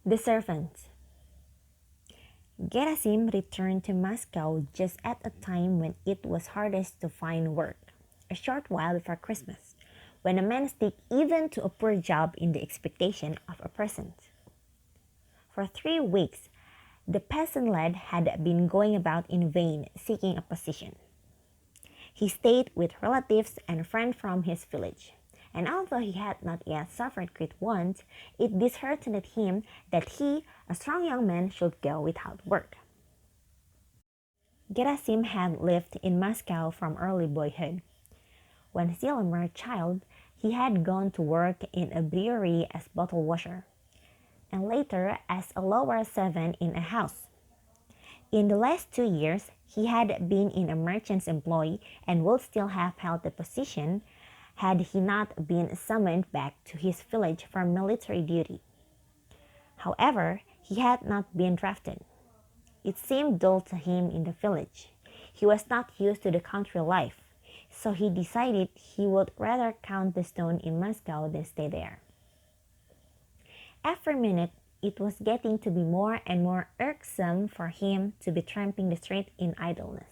The servant. Gerasim returned to Moscow just at a time when it was hardest to find work, a short while before Christmas, when a man stick even to a poor job in the expectation of a present. For 3 weeks, the peasant lad had been going about in vain seeking a position. He stayed with relatives and friends from his village, and although he had not yet suffered great want, it disheartened him that he, a strong young man, should go without work. Gerasim had lived in Moscow from early boyhood. When still a mere child, he had gone to work in a brewery as bottle washer, and later as a lower servant in a house. In the last 2 years, he had been in a merchant's employ and would still have held the position had he not been summoned back to his village for military duty. However, he had not been drafted. It seemed dull to him in the village. He was not used to the country life, so he decided he would rather count the stone in Moscow than stay there. Every minute, it was getting to be more and more irksome for him to be tramping the street in idleness.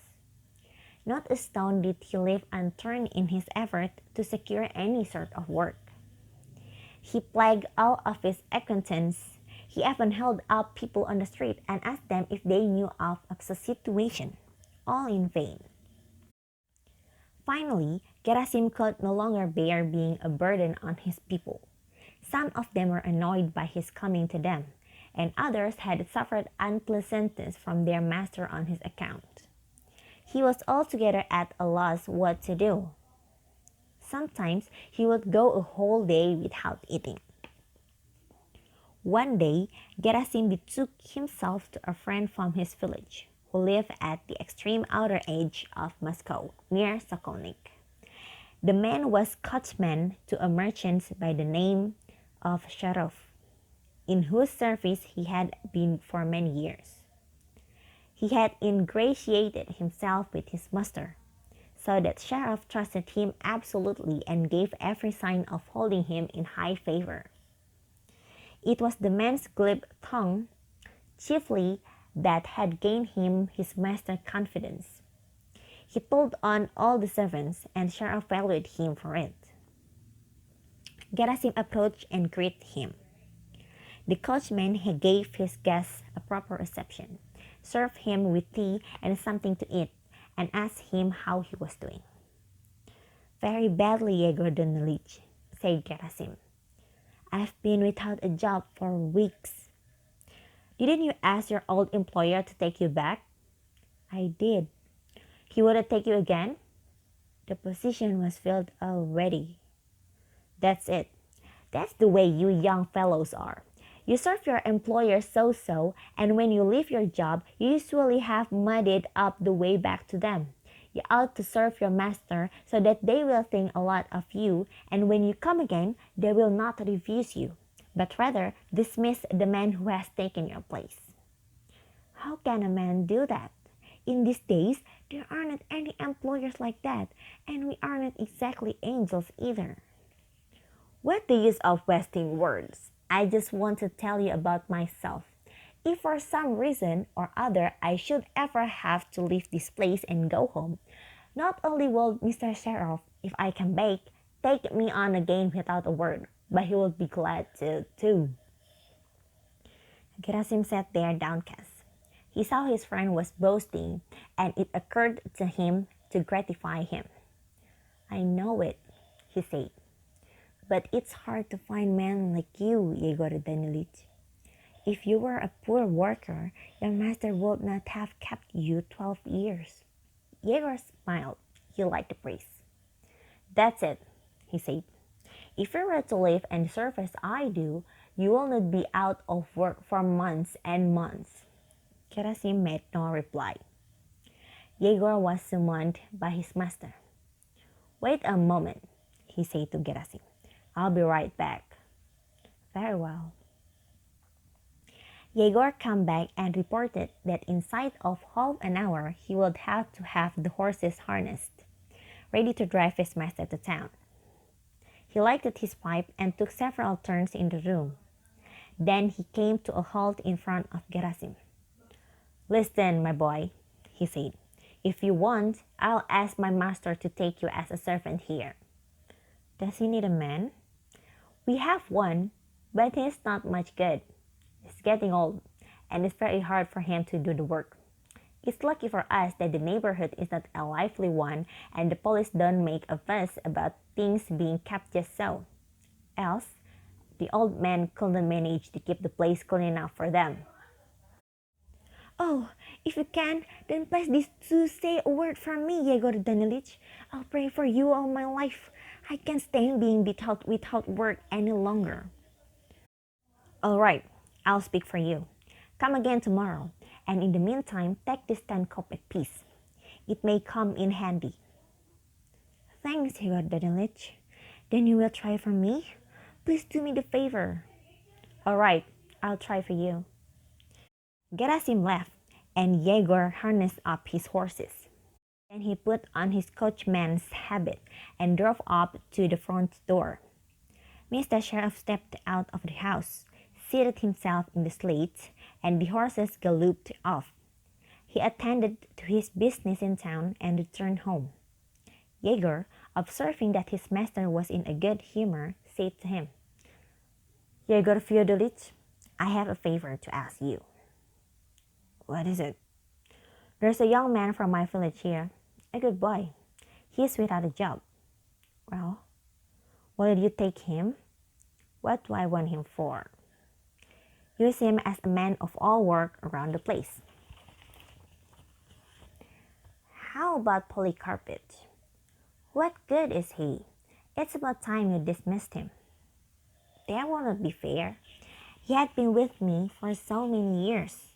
Not a stone did he leave unturned in his effort to secure any sort of work. He plagued all of his acquaintances. He even held up people on the street and asked them if they knew of a situation, all in vain. Finally, Gerasim could no longer bear being a burden on his people. Some of them were annoyed by his coming to them, and others had suffered unpleasantness from their master on his account. He was altogether at a loss what to do. Sometimes he would go a whole day without eating. One day, Gerasim betook himself to a friend from his village, who lived at the extreme outer edge of Moscow, near Sokolnik. The man was coachman to a merchant by the name of Sharov, in whose service he had been for many years. He had ingratiated himself with his master, so that Sharov trusted him absolutely and gave every sign of holding him in high favor. It was the man's glib tongue, chiefly, that had gained him his master's confidence. He pulled on all the servants, and Sharov valued him for it. Gerasim approached and greeted him. The coachman gave his guest a proper reception, served him with tea and something to eat, and asked him how he was doing. "Very badly, Yegor Danilich," said Gerasim. "I've been without a job for weeks." "Didn't you ask your old employer to take you back?" "I did." "He wouldn't take you again?" "The position was filled already." "That's it. That's the way you young fellows are. You serve your employer so-so, and when you leave your job, you usually have muddied up the way back to them. You ought to serve your master so that they will think a lot of you, and when you come again, they will not refuse you, but rather dismiss the man who has taken your place." "How can a man do that? In these days, there aren't any employers like that, and we aren't exactly angels either." "What the use of wasting words? I just want to tell you about myself. If for some reason or other I should ever have to leave this place and go home, not only will Mr. Sheriff, if I can bake, take me on again without a word, but he will be glad to, too." Gerasim sat there downcast. He saw his friend was boasting, and it occurred to him to gratify him. "I know it," he said. "But it's hard to find men like you, Yegor Danilich. If you were a poor worker, your master would not have kept you 12 years. Yegor smiled. He liked the praise. "That's it," he said. "If you were to live and serve as I do, you will not be out of work for months and months." Gerasim made no reply. Yegor was summoned by his master. "Wait a moment," he said to Gerasim. "I'll be right back." "Very well." Yegor came back and reported that inside of half an hour he would have to have the horses harnessed, ready to drive his master to town. He lighted his pipe and took several turns in the room. Then he came to a halt in front of Gerasim. "Listen, my boy," he said. "If you want, I'll ask my master to take you as a servant here." "Does he need a man?" "We have one, but he's not much good. He's getting old, and it's very hard for him to do the work. It's lucky for us that the neighborhood is not a lively one and the police don't make a fuss about things being kept just so. Else, the old man couldn't manage to keep the place clean enough for them." "Oh, if you can, then please do say a word for me, Yegor Danilich. I'll pray for you all my life. I can't stand being without work any longer." "All right, I'll speak for you. Come again tomorrow, and in the meantime, take this 10 kopeck piece. It may come in handy." "Thanks, Yegor Danilich. Then you will try for me? Please do me the favor." "All right, I'll try for you." Gerasim left, and Yegor harnessed up his horses. Then he put on his coachman's habit and drove up to the front door. Mr. Sheriff stepped out of the house, seated himself in the sleigh, and the horses galloped off. He attended to his business in town and returned home. Yegor, observing that his master was in a good humor, said to him, "Yegor Fyodorovich, I have a favor to ask you." "What is it?" "There's a young man from my village here, a good boy. He's without a job." "Well, will you take him?" "What do I want him for?" "Use him as a man of all work around the place." "How about Polycarpet?" "What good is he? It's about time you dismissed him." "That will not be fair. He had been with me for so many years.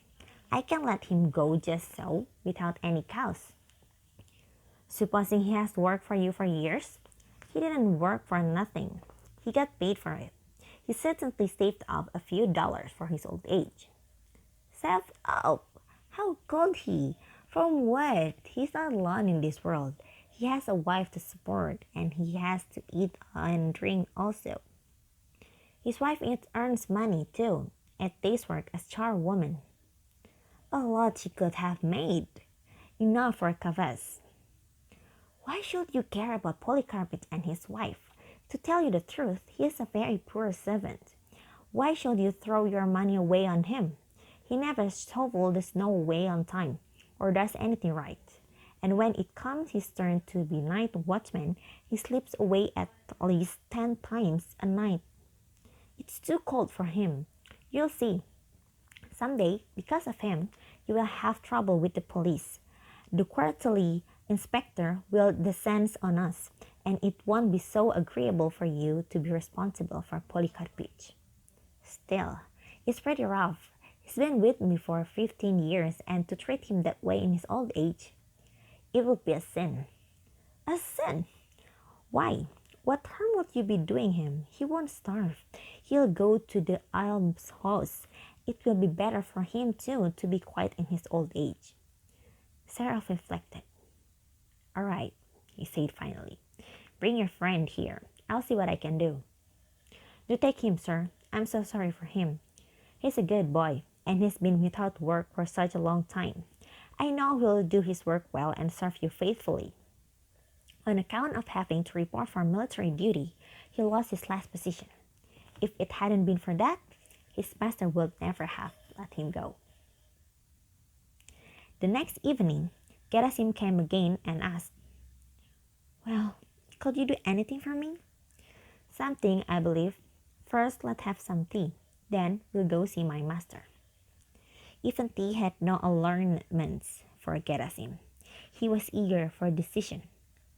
I can't let him go just so, without any cause." "Supposing he has worked for you for years?" "He didn't work for nothing. He got paid for it. He certainly saved up a few dollars for his old age." "Saved up? How could he? From what? He's not alone in this world. He has a wife to support, and he has to eat and drink also. His wife earns money too, at day's work as charwoman. A lot she could have made. Enough for a kvass." "Why should you care about Polycarpet and his wife? To tell you the truth, he is a very poor servant. Why should you throw your money away on him? He never shovels the snow away on time, or does anything right. And when it comes his turn to be night watchman, he sleeps away at least 10 times a night. It's too cold for him. You'll see. Someday, because of him, you will have trouble with the police. The quarterly inspector will descend on us, and it won't be so agreeable for you to be responsible for Polycarpich. Still, it's pretty rough. He's been with me for 15 years, and to treat him that way in his old age, it would be a sin." "A sin? Why? What harm would you be doing him? He won't starve. He'll go to the almshouse. It will be better for him, too, to be quiet in his old age." Seraph reflected. "All right," he said finally. "Bring your friend here. I'll see what I can do." "Do take him, sir. I'm so sorry for him. He's a good boy, and he's been without work for such a long time. I know he'll do his work well and serve you faithfully. On account of having to report for military duty, he lost his last position. If it hadn't been for that, his master would never have let him go." The next evening, Gerasim came again and asked, "Well, could you do anything for me?" "Something, I believe. First, let's have some tea. Then we'll go see my master." Even tea had no allurements for Gerasim. He was eager for decision,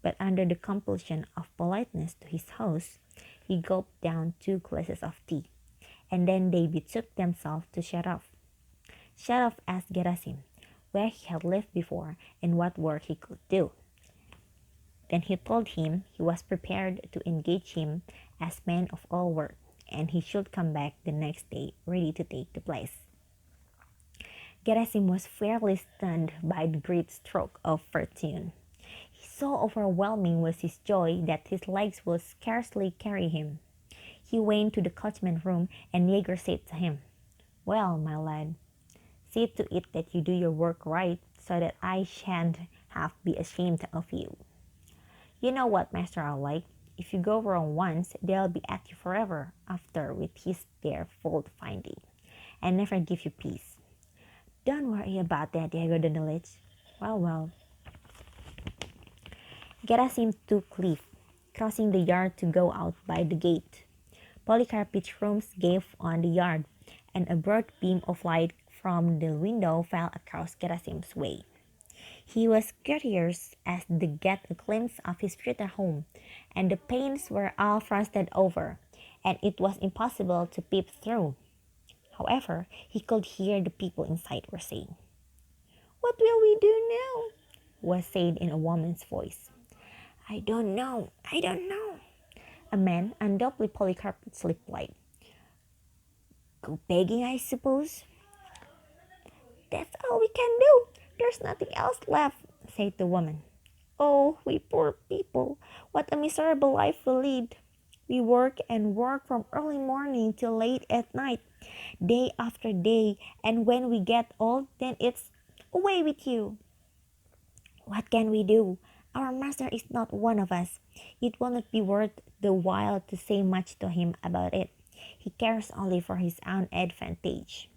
but under the compulsion of politeness to his host, he gulped down 2 glasses of tea, and then they betook themselves to Sharov. Sharov asked Gerasim where he had lived before and what work he could do. Then he told him he was prepared to engage him as man of all work, and he should come back the next day ready to take the place. Gerasim was fairly stunned by the great stroke of fortune. So overwhelming was his joy that his legs would scarcely carry him. He went to the coachman's room, and Jaeger said to him, "Well, my lad, see to it that you do your work right, so that I shan't have to be ashamed of you. You know what master are like. If you go wrong once, they'll be at you forever after with their fault finding, and never give you peace. Don't worry about that, Diego Dondelich. Well, Gerasim took leave, crossing the yard to go out by the gate. Polycarp's rooms gave on the yard, and a broad beam of light from the window fell across Gerasim's way. He was curious as to get a glimpse of his future home, and the panes were all frosted over, and it was impossible to peep through. However, he could hear the people inside were saying, "What will we do now?" was said in a woman's voice. I don't know," a man, undoubtedly Polycarpus, replied. "Go begging, I suppose." "That's all we can do. There's nothing else left," said the woman. "Oh, we poor people, what a miserable life we lead. We work and work from early morning till late at night, day after day, and when we get old, then it's away with you. What can we do? Our master is not one of us. It will not be worth the while to say much to him about it. He cares only for his own advantage.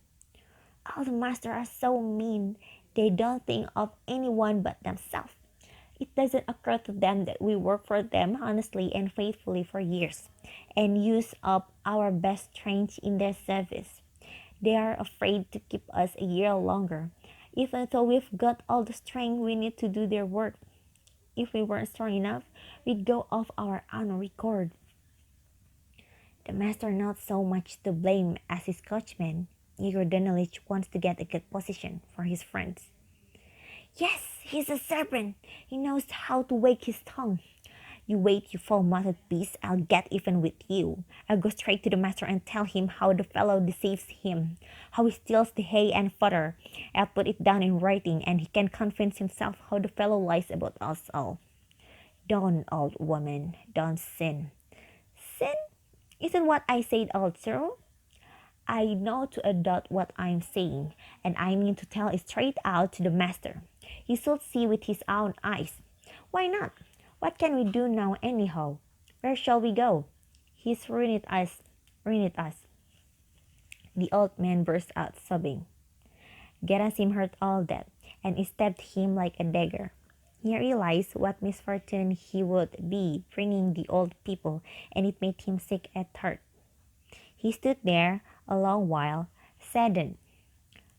All the masters are so mean. They don't think of anyone but themselves. It doesn't occur to them that we work for them honestly and faithfully for years, and use up our best strength in their service. They are afraid to keep us a year longer, even though we've got all the strength we need to do their work. If we weren't strong enough, we'd go off our own record. The master not so much to blame as his coachman. Igor Danilych wants to get a good position for his friends. Yes, he's a serpent. He knows how to wag his tongue. You wait, you foul-mouthed beast. I'll get even with you. I'll go straight to the master and tell him how the fellow deceives him, how he steals the hay and fodder. I'll put it down in writing, and he can convince himself how the fellow lies about us all. Don't, old woman, don't sin. Sin? Isn't what I said all true? I know to adopt what I'm saying, and I mean to tell it straight out to the master. He should see with his own eyes. Why not? What can we do now anyhow? Where shall we go? He's ruined us. The old man burst out sobbing. Gerasim heard all that, and it stabbed him like a dagger. He realized what misfortune he would be bringing the old people, and it made him sick at heart. He stood there a long while, saddened,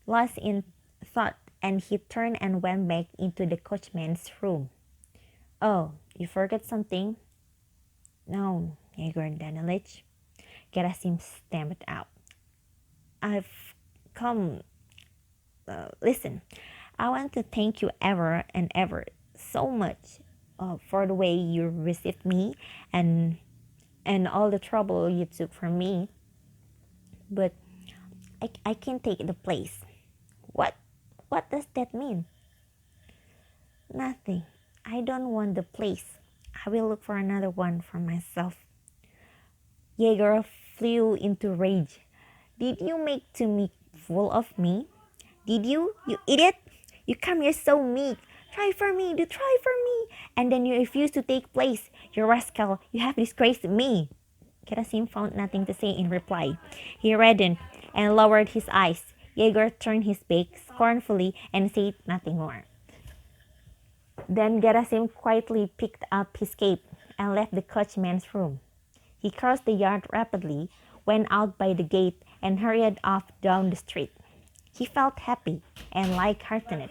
lost in thought, and he turned and went back into the coachman's room. "Oh, you forgot something?" "No, Yegor Danilych," Gerasim stammered out. "I've come... listen, I want to thank you ever and ever so much for the way you received me and all the trouble you took from me. But I can't take the place." What does that mean?" "Nothing. I don't want the place. I will look for another one for myself." Jaeger flew into rage. "Did you make to me fool of me? Did you idiot? You come here so meek. Try for me, and then you refuse to take place. You rascal, you have disgraced me." Gerasim found nothing to say in reply. He reddened and lowered his eyes. Jaeger turned his back scornfully and said nothing more. Then Gerasim quietly picked up his cape and left the coachman's room. He crossed the yard rapidly, went out by the gate, and hurried off down the street. He felt happy and light-hearted.